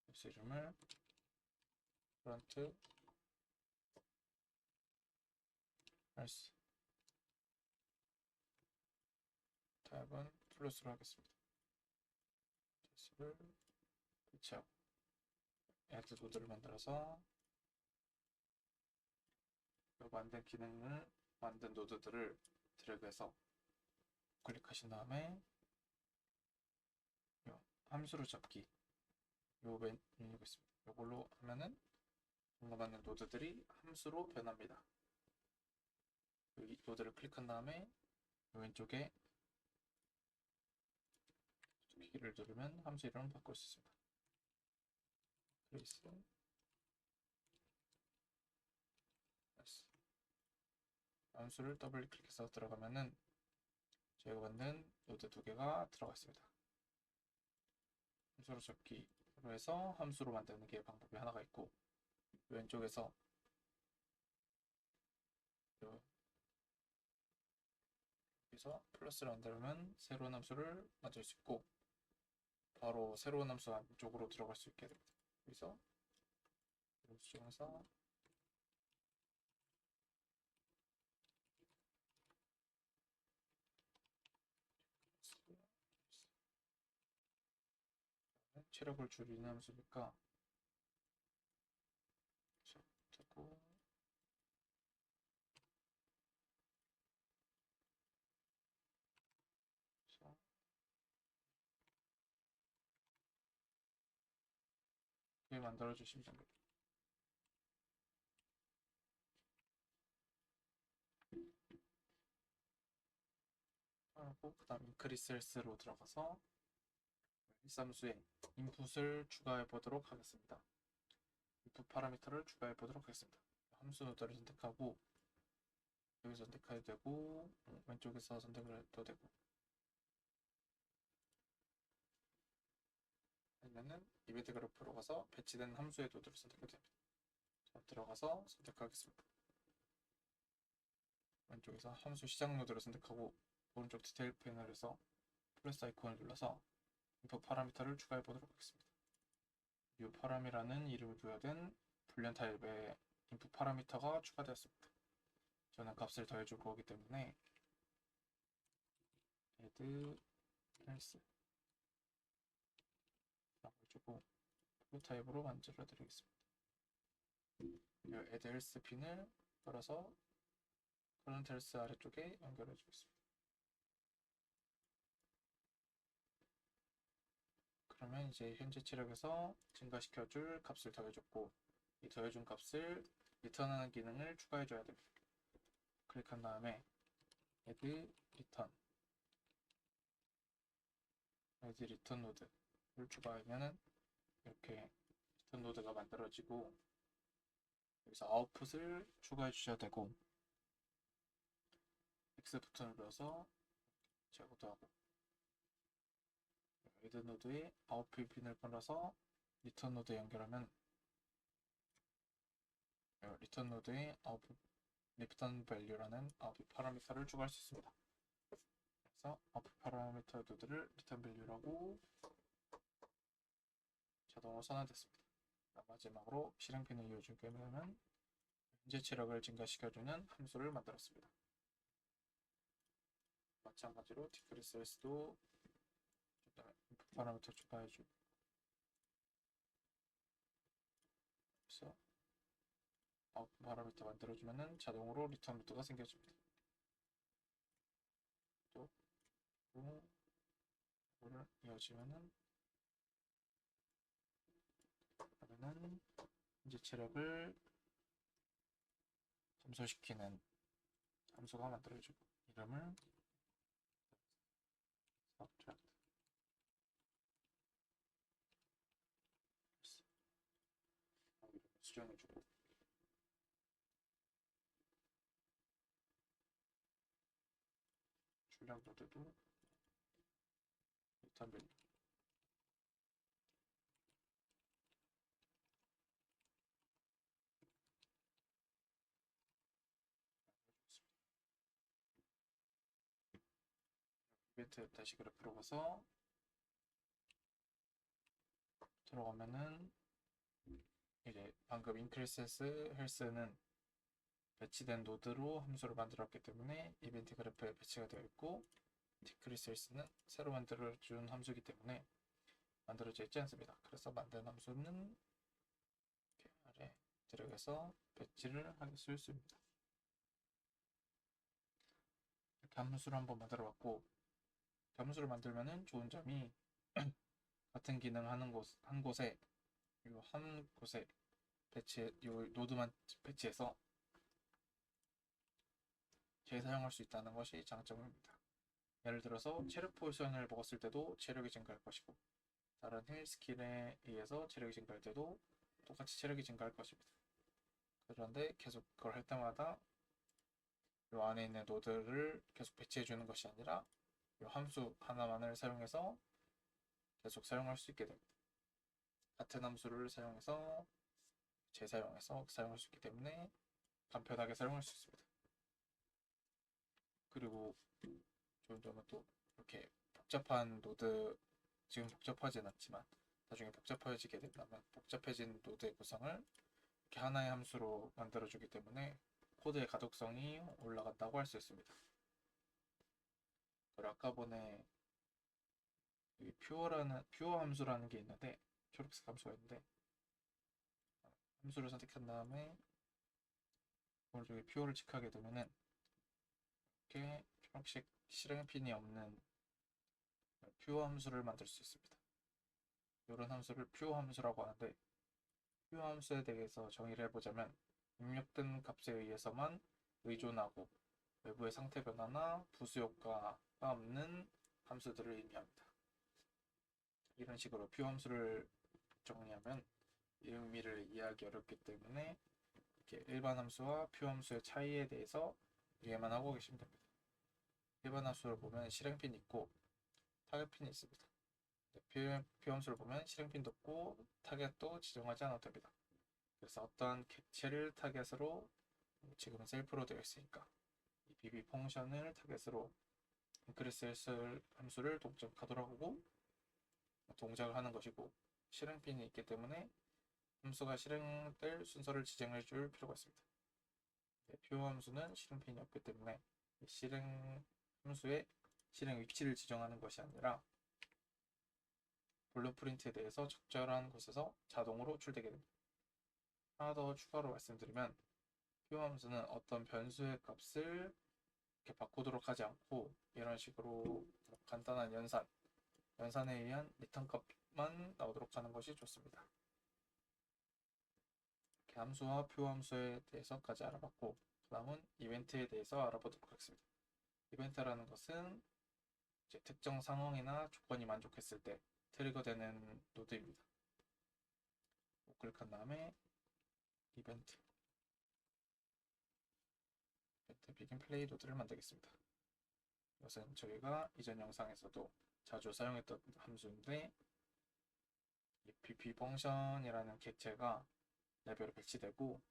변수 이름을 current else 타입은 플러스로 하겠습니다. 변수를 배치하고 add 노드를 만들어서 만든 기능을 만든 노드들을 드래그해서 클릭하신 다음에 함수로 잡기 요 메뉴가 있습니다. 이걸로 하면은 만든 노드들이 함수로 변합니다. 이 노드를 클릭한 다음에 왼쪽에 키를 누르면 함수 이름을 바꿀 수 있습니다. 클래스 함수를 더블 클릭해서 들어가면은 저희가 만든 노드 두 개가 들어가 있습니다. 함수로 잡기로 해서 함수로 만드는 게 방법이 하나가 있고, 왼쪽에서 여기서 플러스를 만들면 새로운 함수를 만들 수 있고, 바로 새로운 함수 안쪽으로 들어갈 수 있게 됩니다. 여기서 수정해서 체력을 줄이는 함수니까 되고, 이렇게 만들어 주시면 됩니다. 하고 그 다음 increase로 들어가서 함수에 인풋을 추가해 보도록 하겠습니다. 인풋 파라미터를 추가해 보도록 하겠습니다. 함수 노드를 선택하고 여기서 선택해도 되고 왼쪽에서 선택을 해도 되고, 아니면은 이벤트 그래프로 가서 배치된 함수의 노드를 선택해도 됩니다. 자, 들어가서 선택하겠습니다. 왼쪽에서 함수 시작 노드를 선택하고 오른쪽 디테일 패널에서 플러스 아이콘을 눌러서 인풋 파라미터를 추가해 보도록 하겠습니다. uParam이라는 이름이 부여된 불리언 타입의 인풋 파라미터가 추가되었습니다. 저는 값을 더해줄 거기 때문에 add else 라고 해주고 플로 타입으로 만들어 드리겠습니다. 이 add else 핀을 걸어서 current else 아래쪽에 연결해 주겠습니다. 그러면 이제 현재 체력에서 증가시켜줄 값을 더해줬고, 이 더해준 값을 리턴하는 기능을 추가해줘야 됩니다. 클릭한 다음에 add return 노드를 추가하면은 이렇게 리턴 노드가 만들어지고, 여기서 아웃풋을 추가해 주셔야 되고, X 버튼을 눌러서 제거도 하고, add 노드에 아웃풋 핀을 걸어서 리턴 노드에 연결하면 리턴 노드에 아웃풋 리턴 밸류라는 아웃풋 파라미터를 추가할 수 있습니다. 그래서 아웃풋 파라미터 노드를 리턴 밸류라고 자동으로 선언됐습니다. 마지막으로 실행핀을 이어주게 되면 현재 체력을 증가시켜주는 함수를 만들었습니다. 마찬가지로 디크리스도 인풋 파라미터 추가해주고, 그래서 아웃풋 파라미터 만들어주면 자동으로 리턴 루트가 생겨집니다. 또 이거를 이어지면은 그러면은 현재 체력을 감소시키는 함수가 만들어지고, 이름을 subtract 수정해주고, 출력 노드도 리턴 밸류, 이벤트 다시 그래프로 가서 들어가면은 이제 방금 increase health는 배치된 노드로 함수를 만들었기 때문에 이벤트 그래프에 배치가 되어 있고, decrease health는 새로 만들어준 함수이기 때문에 만들어져 있지 않습니다. 그래서 만든 함수는 이렇게 아래 들어가서 배치를 쓸 수 있습니다. 이렇게 함수를 한번 만들어 봤고, 함수를 만들면은 좋은 점이 같은 기능 하는 한 곳에 요 노드만 배치해서 재사용할 수 있다는 것이 장점입니다. 예를 들어서 체력 포션을 먹었을 때도 체력이 증가할 것이고, 다른 힐 스킬에 의해서 체력이 증가할 때도 똑같이 체력이 증가할 것입니다. 그런데 계속 그걸 할 때마다 이 안에 있는 노드를 계속 배치해 주는 것이 아니라 이 함수 하나만을 사용해서 계속 사용할 수 있게 됩니다. 같은 함수를 사용해서 재사용해서 사용할 수 있기 때문에 간편하게 사용할 수 있습니다. 그리고 좋은 점은 또 이렇게 복잡한 노드, 지금 복잡하진 않지만 나중에 복잡해지게 된다면 복잡해진 노드의 구성을 이렇게 하나의 함수로 만들어주기 때문에 코드의 가독성이 올라간다고 할 수 있습니다. 그리고 아까 전에 퓨어 함수라는 게 있는데, 초록색 함수가 있는데, 함수를 선택한 다음에 오른쪽에 퓨어를 체크하게 되면은 이렇게 초록색 실행핀이 없는 퓨어 함수를 만들 수 있습니다. 이런 함수를 퓨어 함수라고 하는데, 퓨어 함수에 대해서 정의를 해보자면 입력된 값에 의해서만 의존하고 외부의 상태 변화나 부수 효과가 없는 함수들을 의미합니다. 이런 식으로 퓨어 함수를 정리하면 의미를 이해하기 어렵기 때문에 이렇게 일반 함수와 퓨어 함수의 차이에 대해서 이해만 하고 계시면 됩니다. 일반 함수를 보면 실행핀이 있고 타겟핀이 있습니다. 퓨어 함수를 보면 실행핀도 없고 타겟도 지정하지 않아도 됩니다. 그래서 어떠한 객체를 타겟으로, 지금은 셀프로 되어 있으니까 이 bb 펑션을 타겟으로 increase 함수를 동작하도록 하고 동작을 하는 것이고, 실행핀이 있기 때문에 함수가 실행될 순서를 지정해 줄 필요가 있습니다. 퓨어 함수는 실행핀이 없기 때문에 실행 함수의 실행 위치를 지정하는 것이 아니라 블루프린트에 대해서 적절한 곳에서 자동으로 출되게 됩니다. 하나 더 추가로 말씀드리면 퓨어 함수는 어떤 변수의 값을 이렇게 바꾸도록 하지 않고 이런 식으로 간단한 연산에 의한 리턴 값만 나오도록 하는 것이 좋습니다. 이렇게 함수와 퓨어 함수에 대해서까지 알아봤고, 그 다음은 이벤트에 대해서 알아보도록 하겠습니다. 이벤트라는 것은 이제 특정 상황이나 조건이 만족했을 때 트리거되는 노드입니다. 클릭한 다음에 이벤트 비긴 플레이 노드를 만들겠습니다. 이것은 저희가 이전 영상에서도 자주 사용했던 함수인데, 이 pp 펑션이라는 객체가 레벨에 배치되고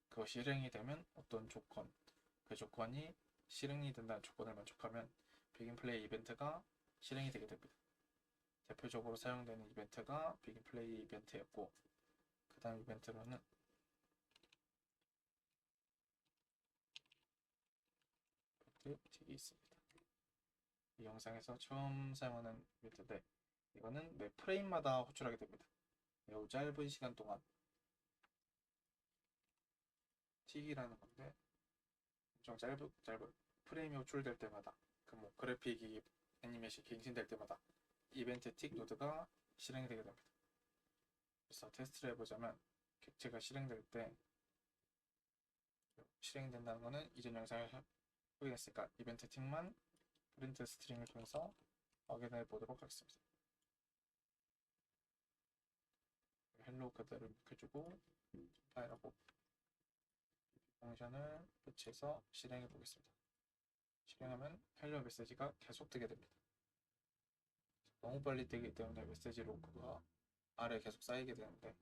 그것이 실행이 되면 어떤 조건, 그 조건이 실행이 된다는 조건을 만족하면 비긴 플레이 이벤트가 실행이 되게 됩니다. 대표적으로 사용되는 이벤트가 비긴 플레이 이벤트였고, 그 다음 이벤트로는 틱이 있습니다. 이 영상에서 처음 사용하는 이벤트인데 이거는 매 프레임마다 호출하게 됩니다. 매우 짧은 시간 동안 틱이라는 건데 엄청 짧은 프레임이 호출될 때마다 그 뭐 그래픽이 애니메이션 갱신될 때마다 이벤트 틱 노드가 실행되게 됩니다. 그래서 테스트를 해보자면 객체가 실행될 때 실행된다는 것은 이전 영상을 확인했으니까 이벤트 틱만 프린트 스트링을 통해서 확인해 보도록 하겠습니다. 헬로 그대로 입력해주고 파일하고 펑션을 배치해서 실행해 보겠습니다. 실행하면 헬로 메시지가 계속 뜨게 됩니다. 너무 빨리 뜨기 때문에 메시지 로그가 아래에 계속 쌓이게 되는데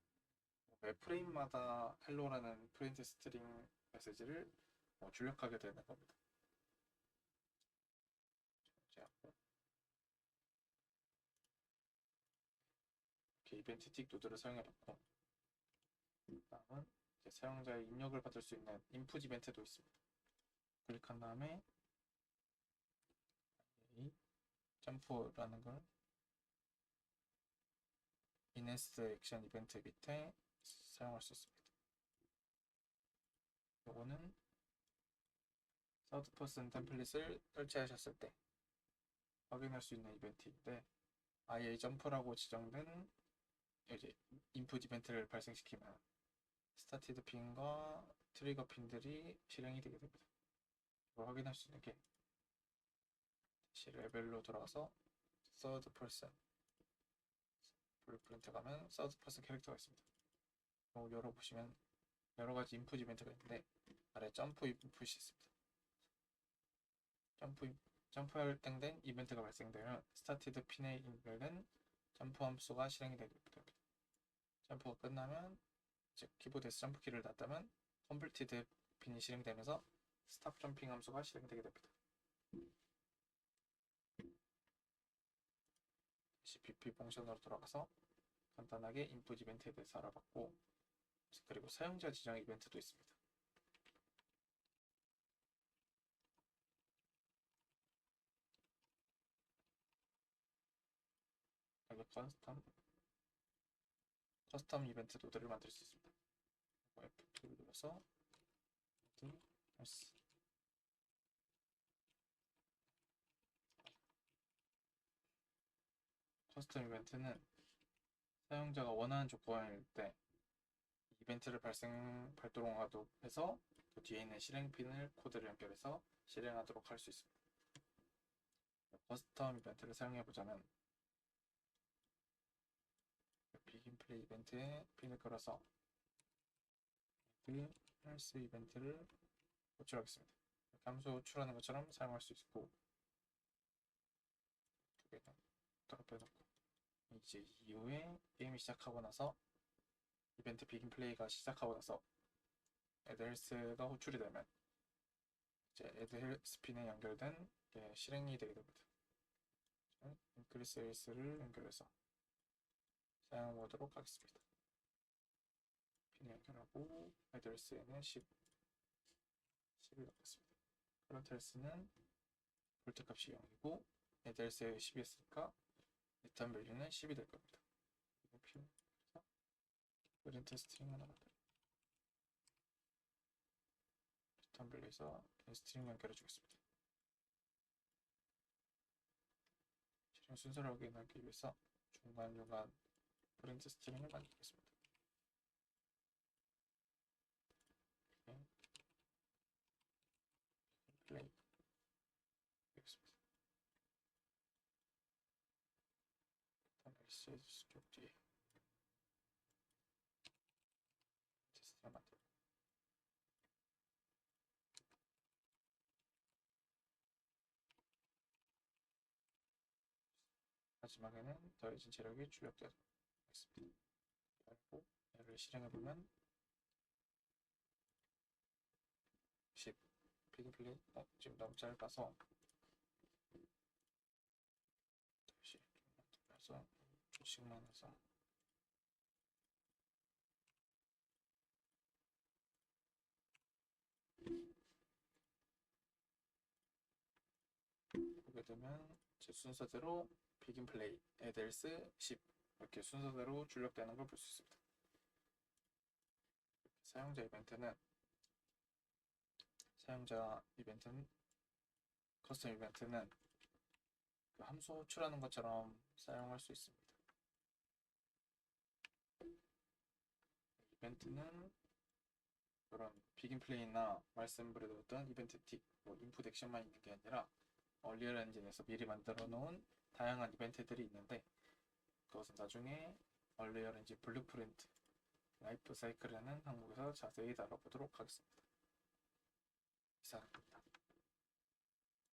매 프레임마다 헬로라는 프린트 스트링 메시지를 출력하게 되는 겁니다. 이렇게 이벤트 틱 노드를 사용해봤고 다음은 이제 사용자의 입력을 받을 수 있는 인풋 이벤트도 있습니다. 클릭한 다음에 이 점프라는 걸 인핸스드 액션 이벤트 밑에 사용할 수 있습니다. 요거는 서드 퍼슨 템플릿을 설치하셨을 때 확인할 수 있는 이벤트인데 IA 점프라고 지정된 이제 인풋 이벤트를 발생시키면 스타티드 핀과 트리거 핀들이 실행이 되게 됩니다. 이걸 확인할 수 있는 게 다시 레벨로 돌아가서 서드 퍼슨 블루프린트 가면 서드 퍼슨 캐릭터가 있습니다. 열어보시면 여러가지 인풋 이벤트가 있는데 아래 점프 인풋이 있습니다. 점프할 땡된 이벤트가 발생되면 스타티드 핀에 연결된 점프 함수가 실행이 되게 됩니다. 점프가 끝나면 즉 키보드에서 점프키를 놨다면 컴플리티드 핀이 실행되면서 스탑 점핑 함수가 실행되게 됩니다. 다시 BP 펑션으로 돌아가서 간단하게 인풋 이벤트에 대해서 알아봤고 그리고 사용자 지정 이벤트도 있습니다. 여기 커스텀 이벤트 노드를 만들 수 있습니다. F2를 눌러서 커스텀 이벤트는 사용자가 원하는 조건일 때 이벤트를 발동하도록 해서 그 뒤에 있는 실행핀을 코드를 연결해서 실행하도록 할 수 있습니다. 커스텀 이벤트를 사용해보자면 비긴 플레이 이벤트에 핀을 걸어서 헬스 이벤트를 호출하겠습니다. 함수 호출하는 것처럼 사용할 수 있고 두 개는 드롭해놓고 이제 이후에 게임이 시작하고 나서 이벤트 비긴 플레이가 시작하고 나서 애드 헬스가 호출이 되면 이제 애드 헬스 핀에 연결된 게 실행이 되게 됩니다. 인크리스 헬스를 연결해서 사용해 보도록 하겠습니다. 핀 연결하고 애드 헬스에는 10을 넣겠습니다. 커런트 헬스는 볼트 값이 0이고 애드 헬스에 10이 했으니까 리턴 밸류는 10이 될 겁니다. 핀 프린트 스트링 하나 만들어 리턴 밸류에서 스트링 연결해 주겠습니다. 실행 순서를 확인하기 위해서 중간중간 프린트 스트링을 만들겠습니다. 플레이 되겠습니다. 일단 메시지 쪽 뒤에 스트링을 만들고 마지막에는 더해진 체력이 출력되도록 하겠습니다. 그리고 얘를 실행해보면 10 비긴 플레이 지금 너무 짧아서 다시 좀 만들어서 조금씩만 해서 되면 제 순서대로 begin play, add else, ship 이렇게 순서대로 출력되는 걸 볼 수 있습니다. 사용자 이벤트는 커스텀 이벤트는 그 함수 호출하는 것처럼 사용할 수 있습니다. 이벤트는 그런 비긴 플레이나 말씀드렸던 이벤트 틱, 뭐 인풋 액션만 있는 게 아니라 얼리얼 엔진에서 미리 만들어 놓은 다양한 이벤트들이 있는데 그것은 나중에 얼리얼 엔진 블루프린트 라이프 사이클이라는 항목에서 자세히 다뤄보도록 하겠습니다. 이상